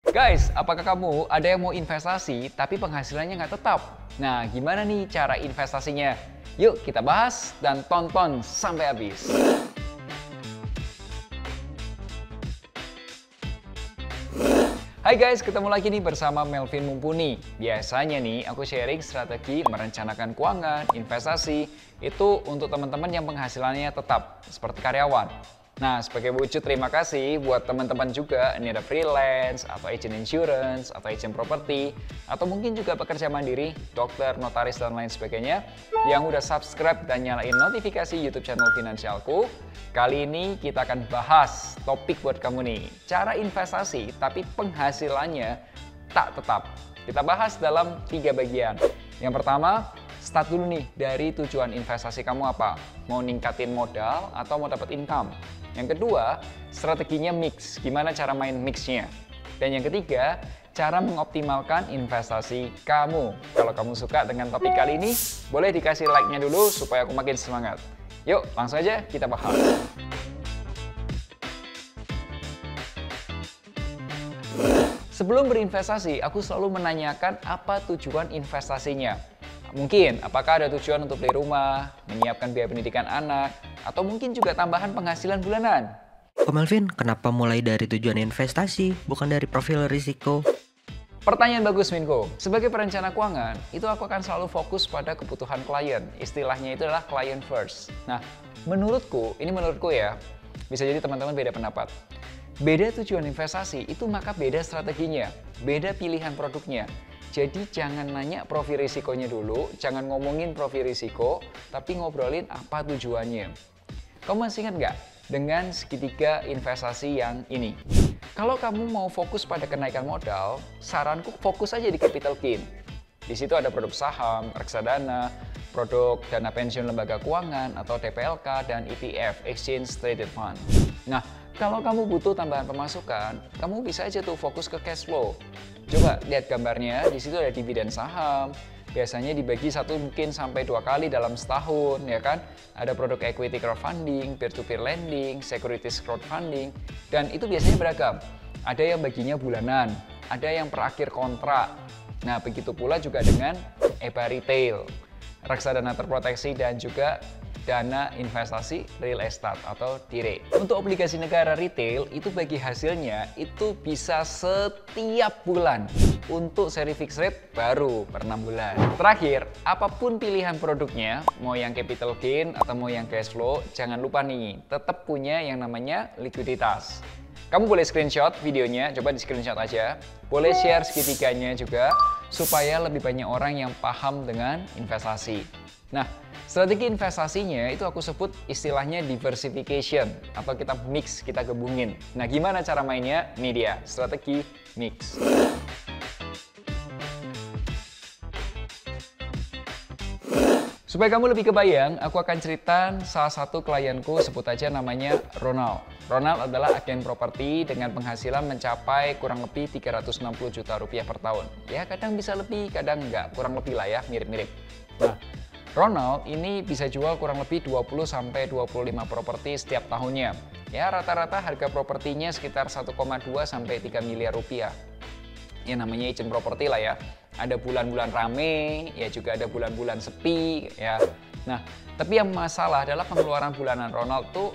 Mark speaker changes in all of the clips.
Speaker 1: Guys, apakah kamu ada yang mau investasi tapi penghasilannya nggak tetap? Nah, gimana nih cara investasinya? Yuk kita bahas dan tonton sampai habis. Hai guys, ketemu lagi nih bersama Melvin Mumpuni. Biasanya nih aku sharing strategi merencanakan keuangan, investasi, itu untuk teman-teman yang penghasilannya tetap, seperti karyawan. Nah, sebagai wujud terima kasih buat teman-teman juga, ini ada freelance, atau agent insurance, atau agent properti, atau mungkin juga pekerja mandiri, dokter, notaris, dan lain sebagainya, yang udah subscribe dan nyalain notifikasi YouTube channel Finansialku. Kali ini kita akan bahas topik buat kamu nih, cara investasi tapi penghasilannya tak tetap. Kita bahas dalam 3 bagian. Yang pertama, start dulu nih dari tujuan investasi kamu apa? Mau ningkatin modal atau mau dapat income? Yang kedua, strateginya mix. Gimana cara main mixnya? Dan yang ketiga, cara mengoptimalkan investasi kamu. Kalau kamu suka dengan topik kali ini, boleh dikasih like-nya dulu supaya aku makin semangat. Yuk, langsung aja kita bahas. Sebelum berinvestasi, aku selalu menanyakan apa tujuan investasinya. Mungkin, apakah ada tujuan untuk beli rumah, menyiapkan biaya pendidikan anak, atau mungkin juga tambahan penghasilan bulanan.
Speaker 2: Kok Melvin, kenapa mulai dari tujuan investasi, bukan dari profil risiko?
Speaker 1: Pertanyaan bagus, Minko. Sebagai perencana keuangan, itu aku akan selalu fokus pada kebutuhan klien. Istilahnya itu adalah client first. Nah, menurutku ya, bisa jadi teman-teman beda pendapat. Beda tujuan investasi, itu maka beda strateginya, beda pilihan produknya. Jadi jangan nanya profil risikonya dulu, jangan ngomongin profil risiko, tapi ngobrolin apa tujuannya. Kamu masih ingat nggak dengan segitiga investasi yang ini? Kalau kamu mau fokus pada kenaikan modal, saranku fokus aja di capital gain. Di situ ada produk saham, reksadana, produk dana pensiun lembaga keuangan atau DPLK dan ETF, Exchange Traded Fund. Nah, kalau kamu butuh tambahan pemasukan, kamu bisa aja tuh fokus ke cash flow. Coba lihat gambarnya, di situ ada dividen saham. Biasanya dibagi mungkin sampai 2 kali dalam setahun, ya kan? Ada produk equity crowdfunding, peer-to-peer lending, securities crowdfunding, dan itu biasanya beragam. Ada yang baginya bulanan, ada yang per akhir kontrak. Nah, begitu pula juga dengan EBA retail, reksadana terproteksi, dan juga dana investasi real estate atau DIRE. Untuk obligasi negara retail, itu bagi hasilnya itu bisa setiap bulan. Untuk seri fixed rate baru per 6 bulan. Terakhir, apapun pilihan produknya, mau yang capital gain atau mau yang cash flow, jangan lupa nih, tetap punya yang namanya likuiditas. Kamu boleh screenshot videonya, coba di screenshot aja. Boleh share segitiganya juga, supaya lebih banyak orang yang paham dengan investasi. Nah, strategi investasinya itu aku sebut istilahnya diversification atau kita mix, kita gabungin. Nah, gimana cara mainnya? Ini dia, strategi mix. Supaya kamu lebih kebayang, aku akan cerita salah satu klienku, sebut aja namanya Ronald. Ronald adalah agen properti dengan penghasilan mencapai kurang lebih 360 juta rupiah per tahun. Ya, kadang bisa lebih, kadang enggak, kurang lebih lah ya, mirip-mirip. Nah, Ronald ini bisa jual kurang lebih 20-25 properti setiap tahunnya. Ya, rata-rata harga propertinya sekitar 1,2 sampai 3 miliar rupiah. Ya, namanya agent properti lah ya. Ada bulan-bulan rame, ya juga ada bulan-bulan sepi, ya. Nah, tapi yang masalah adalah pengeluaran bulanan Ronald tuh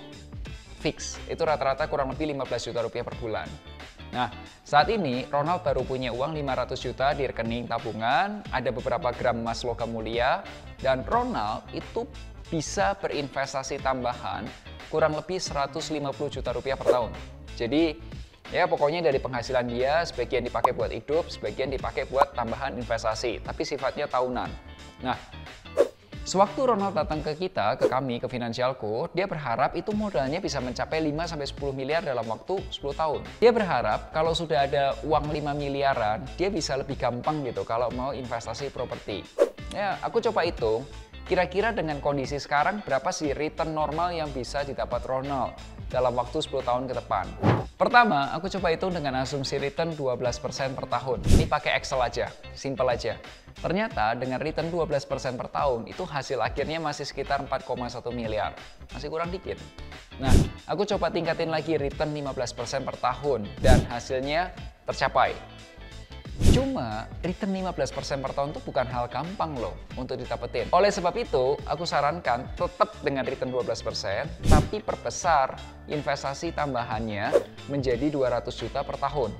Speaker 1: fix. Itu rata-rata kurang lebih 15 juta rupiah per bulan. Nah, saat ini Ronald baru punya uang 500 juta di rekening tabungan, ada beberapa gram emas logam mulia, dan Ronald itu bisa berinvestasi tambahan kurang lebih 150 juta rupiah per tahun. Jadi, ya pokoknya dari penghasilan dia, sebagian dipakai buat hidup, sebagian dipakai buat tambahan investasi, tapi sifatnya tahunan. Nah, sewaktu Ronald datang ke kita, ke kami, ke Finansialku, dia berharap itu modalnya bisa mencapai 5-10 miliar dalam waktu 10 tahun. Dia berharap kalau sudah ada uang 5 miliaran, dia bisa lebih gampang gitu kalau mau investasi properti. Ya, aku coba hitung, kira-kira dengan kondisi sekarang berapa sih return normal yang bisa didapat Ronald dalam waktu 10 tahun ke depan. Pertama, aku coba hitung dengan asumsi return 12% per tahun. Ini pakai Excel aja, simple aja. Ternyata dengan return 12% per tahun, itu hasil akhirnya masih sekitar 4,1 miliar. Masih kurang dikit. Nah, aku coba tingkatin lagi return 15% per tahun. Dan hasilnya tercapai. Cuma return 15% per tahun itu bukan hal gampang loh untuk didapetin. Oleh sebab itu, aku sarankan tetap dengan return 12%, tapi perbesar investasi tambahannya menjadi 200 juta per tahun.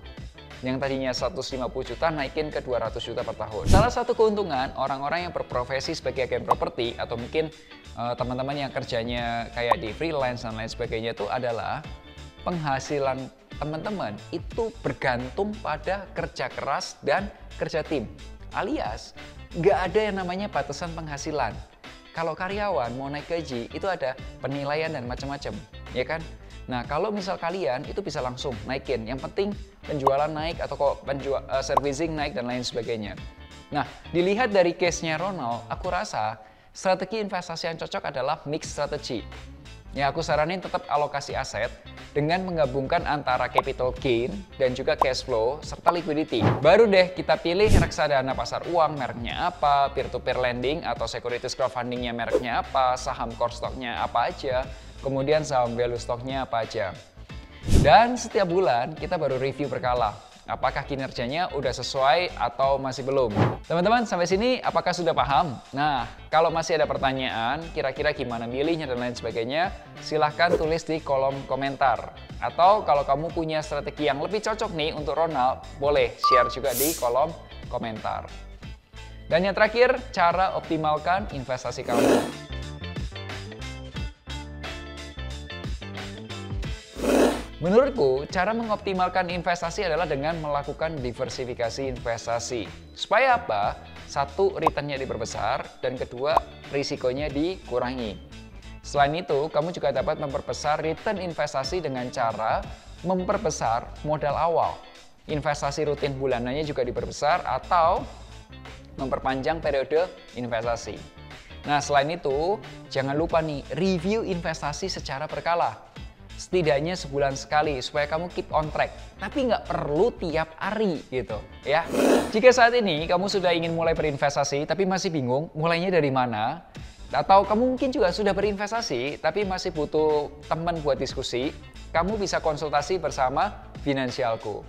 Speaker 1: Yang tadinya 150 juta naikin ke 200 juta per tahun. Salah satu keuntungan orang-orang yang berprofesi sebagai agen properti atau mungkin teman-teman yang kerjanya kayak di freelance dan lain sebagainya itu adalah penghasilan teman-teman itu bergantung pada kerja keras dan kerja tim. Alias, nggak ada yang namanya batasan penghasilan. Kalau karyawan mau naik gaji, itu ada penilaian dan macam-macam, ya kan? Nah, kalau misal kalian itu bisa langsung naikin. Yang penting penjualan naik atau kok servicing naik dan lain sebagainya. Nah, dilihat dari case-nya Ronald, aku rasa strategi investasi yang cocok adalah mix strategy. Ya, aku saranin tetap alokasi aset dengan menggabungkan antara capital gain dan juga cash flow serta liquidity. Baru deh kita pilih reksadana pasar uang mereknya apa, peer-to-peer lending atau securities crowdfundingnya mereknya apa, saham core stocknya apa aja, kemudian saham value stocknya apa aja. Dan setiap bulan kita baru review berkala. Apakah kinerjanya udah sesuai atau masih belum? Teman-teman, sampai sini apakah sudah paham? Nah, kalau masih ada pertanyaan, kira-kira gimana milihnya dan lain sebagainya, silahkan tulis di kolom komentar. Atau kalau kamu punya strategi yang lebih cocok nih untuk Ronald, boleh share juga di kolom komentar. Dan yang terakhir, cara optimalkan investasi kamu. Menurutku, cara mengoptimalkan investasi adalah dengan melakukan diversifikasi investasi. Supaya apa? Satu, returnnya diperbesar, dan kedua, risikonya dikurangi. Selain itu, kamu juga dapat memperbesar return investasi dengan cara memperbesar modal awal. Investasi rutin bulanannya juga diperbesar atau memperpanjang periode investasi. Nah, selain itu, jangan lupa nih, review investasi secara berkala. Setidaknya sebulan sekali supaya kamu keep on track, tapi nggak perlu tiap hari gitu ya. Jika saat ini kamu sudah ingin mulai berinvestasi tapi masih bingung mulainya dari mana, atau kamu mungkin juga sudah berinvestasi tapi masih butuh teman buat diskusi, kamu bisa konsultasi bersama Finansialku.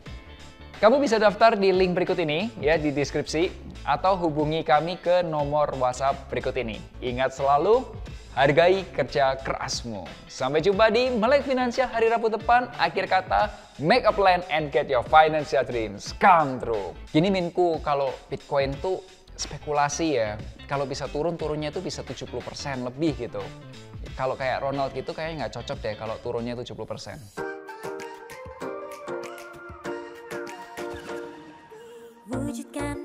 Speaker 1: Kamu bisa daftar di link berikut ini ya di deskripsi atau hubungi kami ke nomor WhatsApp berikut ini. Ingat selalu, hargai kerja kerasmu. Sampai jumpa di Melek Finansial hari Rabu depan. Akhir kata, make a plan and get your financial dreams come true. Gini Minku, kalau Bitcoin tuh spekulasi ya. Kalau bisa turunnya tuh bisa 70% lebih gitu. Kalau kayak Ronald gitu kayaknya nggak cocok deh kalau turunnya 70%.
Speaker 3: Wujudkan